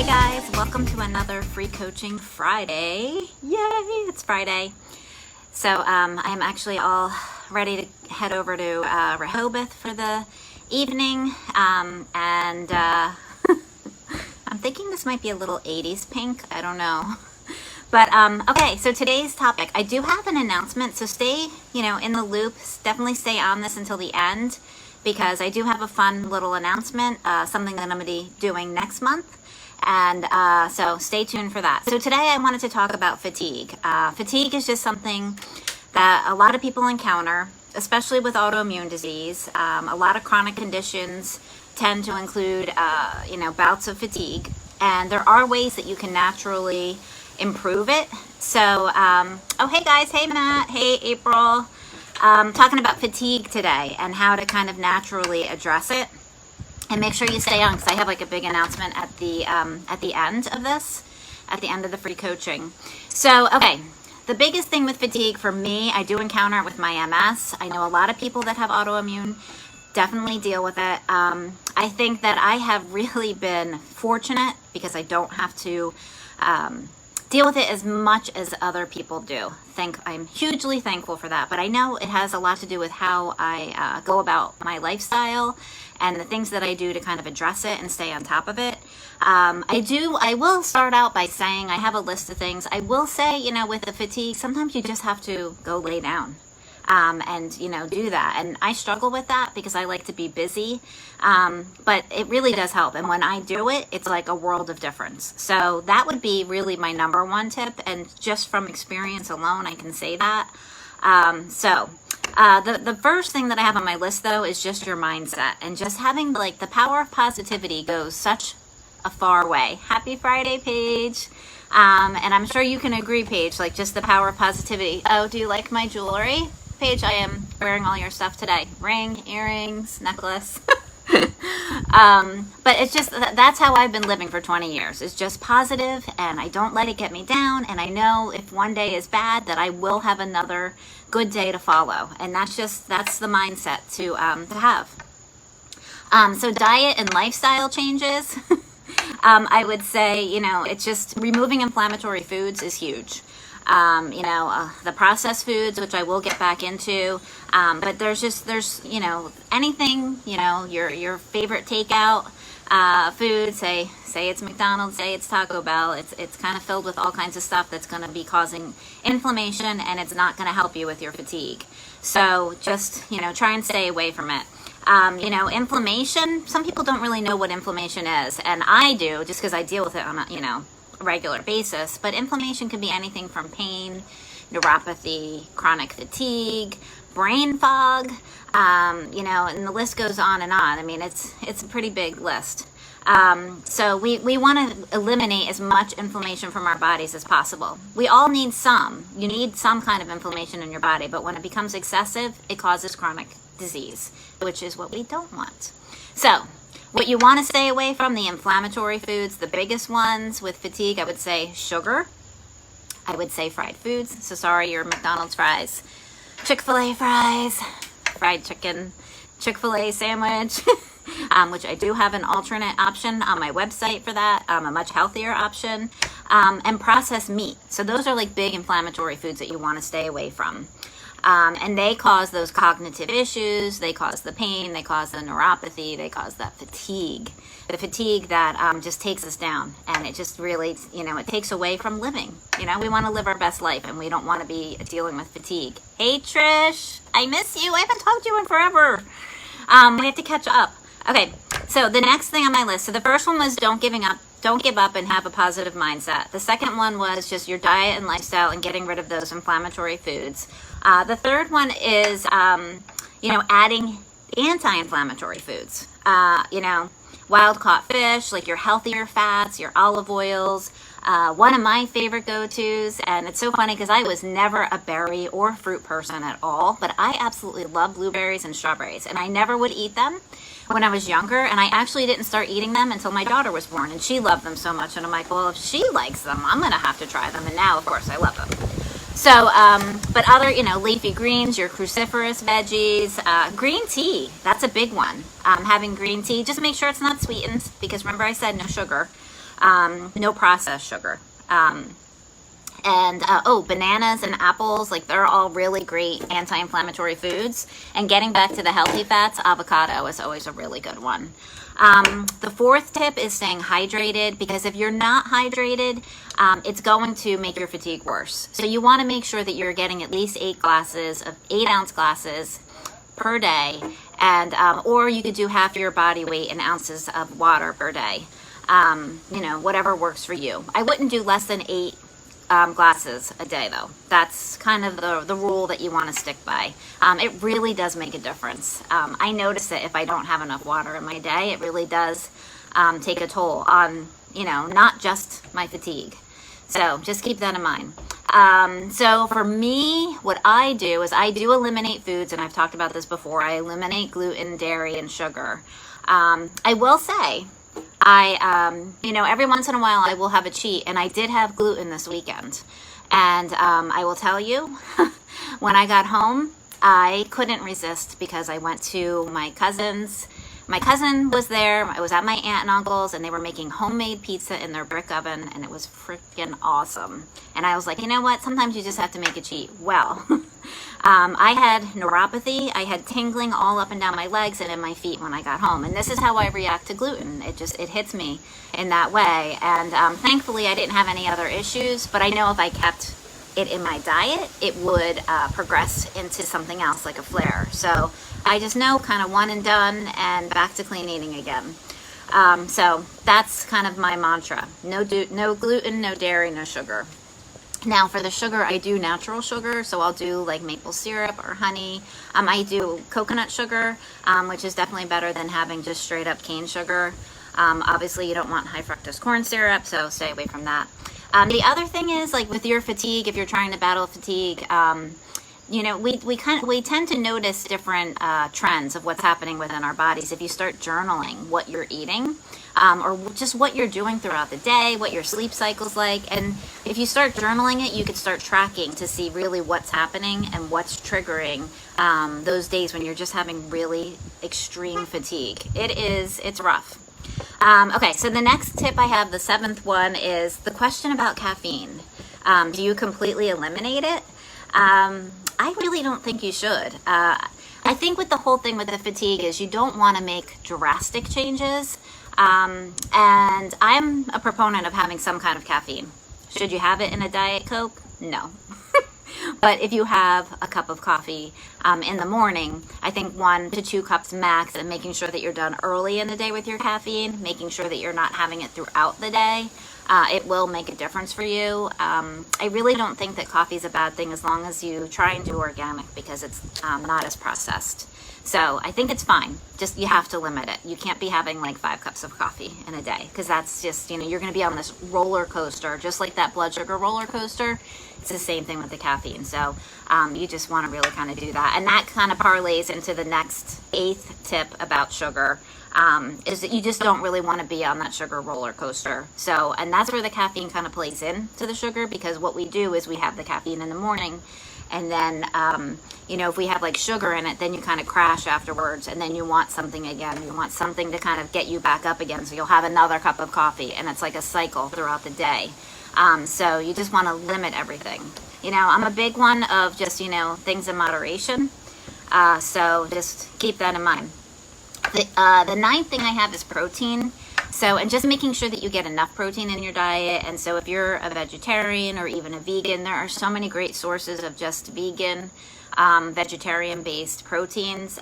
guys, welcome to another Free Coaching Friday. Yay, it's Friday. So I'm actually all ready to head over to Rehoboth for the evening. I'm thinking this might be a little 80s pink. I don't know. But okay, so today's topic, I do have an announcement. So stay, in the loop. Definitely stay on this until the end, because I do have a fun little announcement, something that I'm going to be doing next month. And so stay tuned for that. So today I wanted to talk about fatigue. Fatigue is just something that a lot of people encounter, especially with autoimmune disease. A lot of chronic conditions tend to include, bouts of fatigue. And there are ways that you can naturally improve it. So, oh, hey guys. Hey, Matt. Hey, April. Talking about fatigue today and how to kind of naturally address it. And make sure you stay on, because I have like a big announcement at the end of this, at the end of the free coaching. So, okay, the biggest thing with fatigue for me, I do encounter it with my MS. I know a lot of people that have autoimmune definitely deal with it. I think that I have really been fortunate because I don't have to deal with it as much as other people do. I'm hugely thankful for that. But I know it has a lot to do with how I go about my lifestyle and the things that I do to kind of address it and stay on top of it. I will start out by saying I have a list of things. I will say, with the fatigue, sometimes you just have to go lay down. And do that. And I struggle with that because I like to be busy. But it really does help. And when I do it, it's like a world of difference. So that would be really my number one tip. And just from experience alone, I can say that. The first thing that I have on my list, though, is just your mindset. And just having the power of positivity goes such a far way. Happy Friday, Paige. And I'm sure you can agree, Paige, just the power of positivity. Oh, do you like my jewelry? Paige, I am wearing all your stuff today. Ring, earrings, necklace. But it's just, that's how I've been living for 20 years. It's just positive, and I don't let it get me down. And I know if one day is bad, that I will have another good day to follow. And that's the mindset to have. So diet and lifestyle changes. I would say, it's just removing inflammatory foods is huge. The processed foods, which I will get back into, but there's anything, your favorite takeout food, say it's McDonald's, say it's Taco Bell, it's kind of filled with all kinds of stuff that's going to be causing inflammation, and it's not going to help you with your fatigue. So just, try and stay away from it. Inflammation, some people don't really know what inflammation is, and I do, just because I deal with it on a, regular basis. But inflammation can be anything from pain, neuropathy, chronic fatigue, brain fog, and the list goes on and on. I mean, it's a pretty big list. So we want to eliminate as much inflammation from our bodies as possible. We all need some. You need some kind of inflammation in your body, but when it becomes excessive, it causes chronic disease, which is what we don't want. So what you want to stay away from, the inflammatory foods, the biggest ones with fatigue, I would say sugar. I would say fried foods. So sorry, your McDonald's fries, Chick-fil-A fries, fried chicken, Chick-fil-A sandwich, which I do have an alternate option on my website for that, a much healthier option, and processed meat. So those are big inflammatory foods that you want to stay away from. And they cause those cognitive issues, they cause the pain, they cause the neuropathy, they cause that fatigue. The fatigue that just takes us down, and it just really, it takes away from living. We want to live our best life, and we don't want to be dealing with fatigue. Hey, Trish, I miss you. I haven't talked to you in forever. We have to catch up. Okay, so the next thing on my list, so the first one was don't give up and have a positive mindset. The second one was just your diet and lifestyle and getting rid of those inflammatory foods. The third one is, adding anti-inflammatory foods. Wild-caught fish, your healthier fats, your olive oils. One of my favorite go-tos, and it's so funny because I was never a berry or fruit person at all, but I absolutely love blueberries and strawberries, and I never would eat them when I was younger, and I actually didn't start eating them until my daughter was born, and she loved them so much, and I'm like, well, if she likes them, I'm going to have to try them, and now, of course, I love them. So, but other, leafy greens, your cruciferous veggies, green tea, that's a big one. Having green tea, just make sure it's not sweetened, because remember I said no sugar. no processed sugar. Bananas and apples, like they're all really great anti-inflammatory foods. And getting back to the healthy fats, avocado is always a really good one. The fourth tip is staying hydrated, because if you're not hydrated, it's going to make your fatigue worse. So you want to make sure that you're getting at least 8-ounce glasses per day, and or you could do half your body weight in ounces of water per day. Whatever works for you. I wouldn't do less than 8 glasses a day, though. That's kind of the rule that you want to stick by. It really does make a difference. I notice that if I don't have enough water in my day, it really does take a toll on, not just my fatigue. So just keep that in mind. So for me, what I do is I do eliminate foods, and I've talked about this before. I eliminate gluten, dairy, and sugar. I will say, every once in a while I will have a cheat, and I did have gluten this weekend. And I will tell you, when I got home, I couldn't resist, because I went to my cousin's. My cousin was there. I was at my aunt and uncle's, and they were making homemade pizza in their brick oven, and it was freaking awesome. And I was like, you know what? Sometimes you just have to make a cheat. Well, I had neuropathy. I had tingling all up and down my legs and in my feet when I got home. And this is how I react to gluten. It hits me in that way. And thankfully, I didn't have any other issues. But I know if I kept it in my diet, it would progress into something else, like a flare. So I just know, kind of one and done, and back to clean eating again. So that's kind of my mantra. No gluten, no dairy, no sugar. Now for the sugar, I do natural sugar, so I'll do like maple syrup or honey. I do coconut sugar, which is definitely better than having just straight up cane sugar. Obviously, you don't want high fructose corn syrup, so stay away from that. The other thing is, like with your fatigue, if you're trying to battle fatigue, we tend to notice different trends of what's happening within our bodies if you start journaling what you're eating, or just what you're doing throughout the day, what your sleep cycle's like. And if you start journaling it, you could start tracking to see really what's happening and what's triggering those days when you're just having really extreme fatigue. It's rough. Okay, so the next tip I have, the seventh one, is the question about caffeine. Do you completely eliminate it? I really don't think you should. I think with the whole thing with the fatigue is you don't want to make drastic changes. And I'm a proponent of having some kind of caffeine. Should you have it in a Diet Coke? No. But if you have a cup of coffee in the morning, I think 1 to 2 cups max, and making sure that you're done early in the day with your caffeine, making sure that you're not having it throughout the day, it will make a difference for you. I really don't think that coffee is a bad thing as long as you try and do organic, because it's not as processed. So I think it's fine. Just you have to limit it. You can't be having like 5 cups of coffee in a day, because that's just, you're going to be on this roller coaster, just like that blood sugar roller coaster. It's the same thing with the caffeine. So you just want to really kind of do that. And that kind of parlays into the next 8th tip about sugar, is that you just don't really want to be on that sugar roller coaster. So, and that's where the caffeine kind of plays into the sugar, because what we do is we have the caffeine in the morning, and then, if we have like sugar in it, then you kind of crash afterwards, and then you want something again. You want something to kind of get you back up again. So you'll have another cup of coffee, and it's like a cycle throughout the day. So you just want to limit everything. I'm a big one of just, things in moderation. So just keep that in mind. The 9th thing I have is protein. So, and just making sure that you get enough protein in your diet. And so if you're a vegetarian or even a vegan, there are so many great sources of just vegan, vegetarian-based proteins.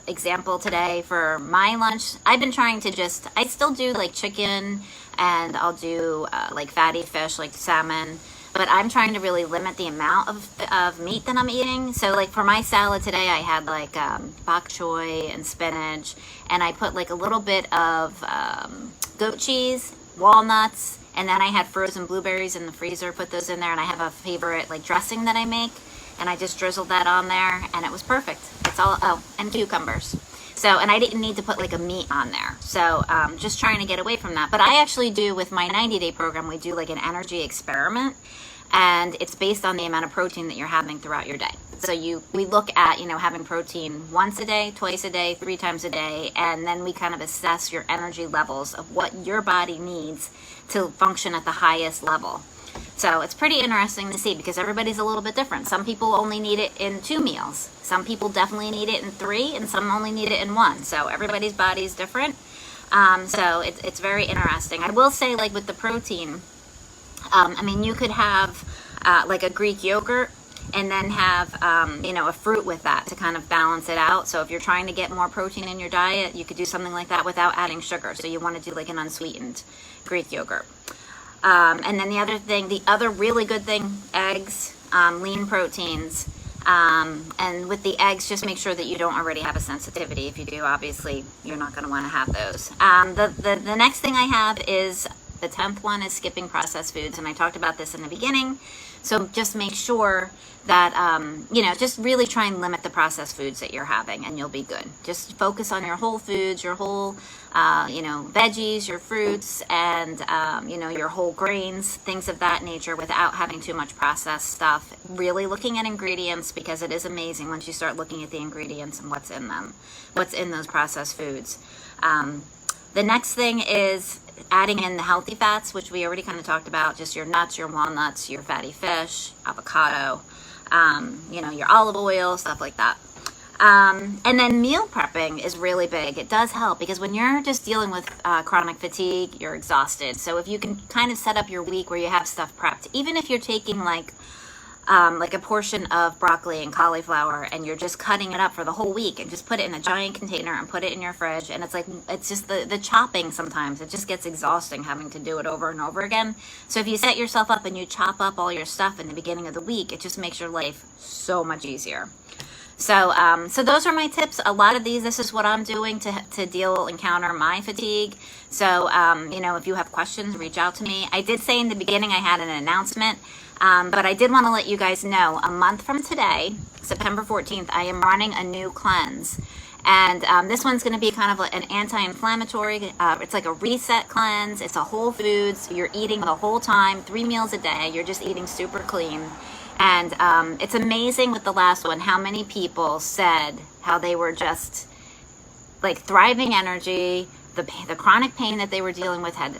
Example today for my lunch, I've been trying to I still do like chicken, and I'll do like fatty fish, like salmon. But I'm trying to really limit the amount of meat that I'm eating. So like for my salad today, I had like bok choy and spinach, and I put like a little bit of goat cheese, walnuts, and then I had frozen blueberries in the freezer, put those in there, and I have a favorite like dressing that I make, and I just drizzled that on there, and it was perfect. It's all, and cucumbers. So, and I didn't need to put like a meat on there. So just trying to get away from that. But I actually do, with my 90-day program, we do like an energy experiment, and it's based on the amount of protein that you're having throughout your day. So we look at, having protein once a day, twice a day, 3 times a day, and then we kind of assess your energy levels of what your body needs to function at the highest level. So it's pretty interesting to see because everybody's a little bit different. Some people only need it in 2 meals. Some people definitely need it in 3, and some only need it in 1. So everybody's body is different. So it's very interesting. I will say, like with the protein, you could have like a Greek yogurt and then have, a fruit with that to kind of balance it out. So if you're trying to get more protein in your diet, you could do something like that without adding sugar. So you want to do like an unsweetened Greek yogurt. And then the other really good thing, eggs, lean proteins. And with the eggs, just make sure that you don't already have a sensitivity. If you do, obviously, you're not going to want to have those. The next thing I have is, the 10th one is skipping processed foods. And I talked about this in the beginning. So just make sure that, just really try and limit the processed foods that you're having and you'll be good. Just focus on your whole foods, your whole, veggies, your fruits, and, your whole grains, things of that nature without having too much processed stuff. Really looking at ingredients because it is amazing once you start looking at the ingredients and what's in them, what's in those processed foods. The next thing is adding in the healthy fats, which we already kind of talked about, just your nuts, your walnuts, your fatty fish, avocado, your olive oil, stuff like that. And then meal prepping is really big. It does help because when you're just dealing with chronic fatigue, you're exhausted. So if you can kind of set up your week where you have stuff prepped, even if you're taking like a portion of broccoli and cauliflower and you're just cutting it up for the whole week and just put it in a giant container and put it in your fridge, and it's just the chopping sometimes, it just gets exhausting having to do it over and over again. So if you set yourself up and you chop up all your stuff in the beginning of the week, it just makes your life so much easier. So those are my tips. A lot of this is what I'm doing to encounter my fatigue. So, if you have questions, reach out to me. I did say in the beginning I had an announcement, but I did want to let you guys know a month from today, September 14th, I am running a new cleanse. And this one's going to be kind of like an anti-inflammatory. It's like a reset cleanse. It's a whole foods. You're eating the whole time, 3 meals a day. You're just eating super clean. And it's amazing with the last one how many people said how they were just like thriving energy. The chronic pain that they were dealing with had,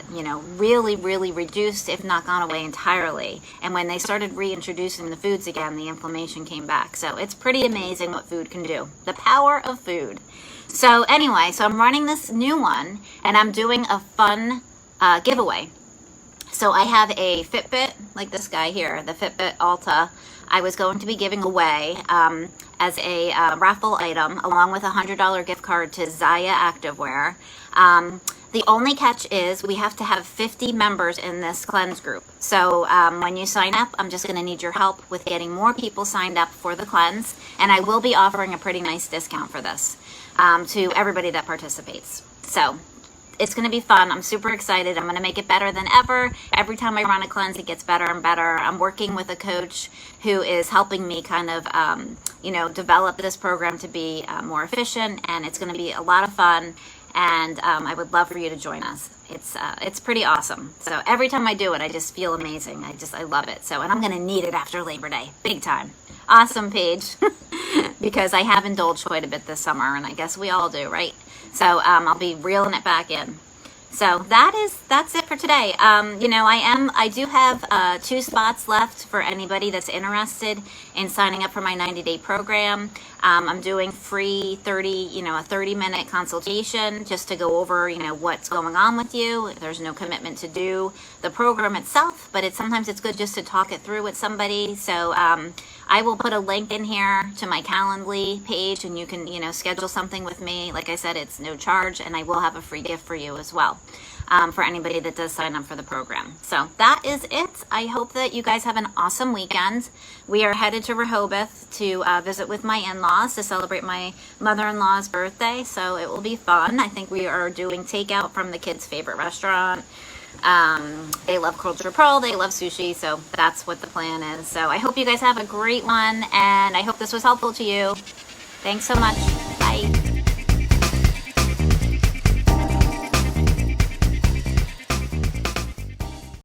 really, really reduced, if not gone away entirely. And when they started reintroducing the foods again, the inflammation came back. So it's pretty amazing what food can do. The power of food. So anyway, I'm running this new one and I'm doing a fun giveaway. So I have a Fitbit, like this guy here, the Fitbit Alta. I was going to be giving away as a raffle item along with a $100 gift card to Zaya Activewear. The only catch is we have to have 50 members in this cleanse group. So when you sign up, I'm just going to need your help with getting more people signed up for the cleanse. And I will be offering a pretty nice discount for this to everybody that participates. So it's going to be fun. I'm super excited. I'm going to make it better than ever. Every time I run a cleanse, it gets better and better. I'm working with a coach who is helping me kind of, develop this program to be more efficient, and it's going to be a lot of fun. And I would love for you to join us. It's pretty awesome. So every time I do it, I just feel amazing. I love it. So, and I'm going to need it after Labor Day, big time. Awesome, Paige, because I have indulged quite a bit this summer, and I guess we all do, right? So I'll be reeling it back in. So that's it for today. I do have 2 spots left for anybody that's interested in signing up for my 90-day program. I'm doing free a 30-minute consultation just to go over, what's going on with you. There's no commitment to do the program itself, but sometimes it's good just to talk it through with somebody. So I will put a link in here to my Calendly page, and you can, schedule something with me. Like I said, it's no charge, and I will have a free gift for you as well. For anybody that does sign up for the program. So that is it. I hope that you guys have an awesome weekend. We are headed to Rehoboth to visit with my in-laws to celebrate my mother-in-law's birthday. So it will be fun. I think we are doing takeout from the kids' favorite restaurant. They love culture pearl. They love sushi. So that's what the plan is. So I hope you guys have a great one, and I hope this was helpful to you. Thanks so much.